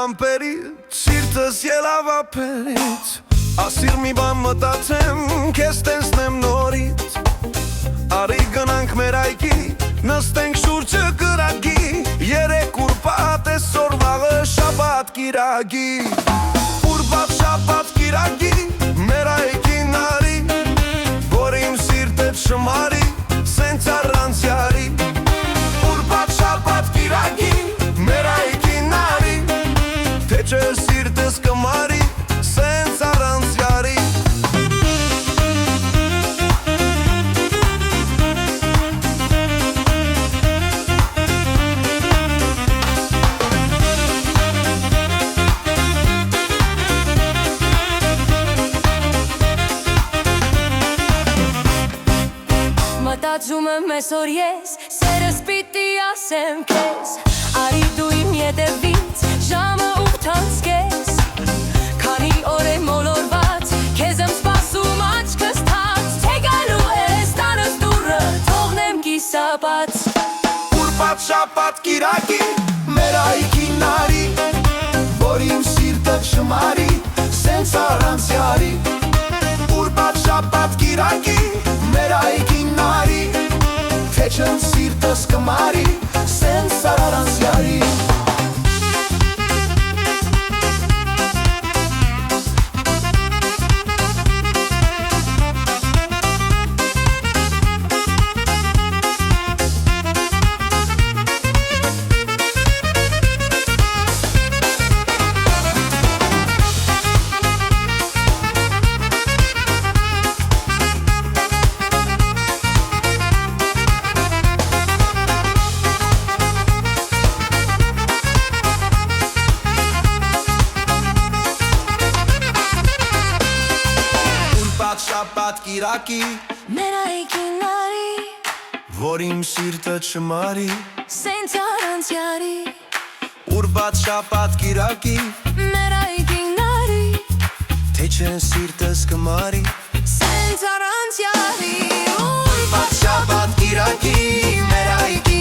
ամպերից, սիրտս ելավ ափերից, ասիր մի բան մտածեմ, քեզ տեսնեմ նորից, արի գնանք մեր այգի, նստենք շուրջը կրակի, երեք ուրբաթ այսօր վաղը շաբաթ կիրակի, ուրբաթ շաբաթ կիրակի, մեր այգին արի, որ իմ սիրտը չմարի, սենց առանց յարի, ուրբաթ շաբաթ կիրակի, մեր այգին արի, թե չէ սիրտս կմարի, սենց առանց յարի. Մտածում եմ այսօր ես, սերս պիտի ասեմ քեզ, արի դու իմ ետևից, ժամը 8 անցկես, քանի օր է մոլորված, քեզ եմ սպասում աչքս թած, թե գալու ես տանս դուրը, թողնեմ կիսաբաց. Ուրբաթ շաբաթ կիրակի, մեր այգին արի, որ իմ սիրտը չմարի, սենց առանց յարի, ուրբաթ շաբաթ կիրակի, մեր այգին արի, թե չէ սիրտս կմարի, սենց առանց յարի. Շաբաթ կիրակի, մեր այգին արի, որ իմ սիրտը չմարի, սենց առանց յարի, ուրբաթ շաբաթ կիրակի, մեր այգին արի, թե չէ սիրտս կմարի, սենց առանց յարի, ուրբաթ շաբաթ կիրակի, մեր այգին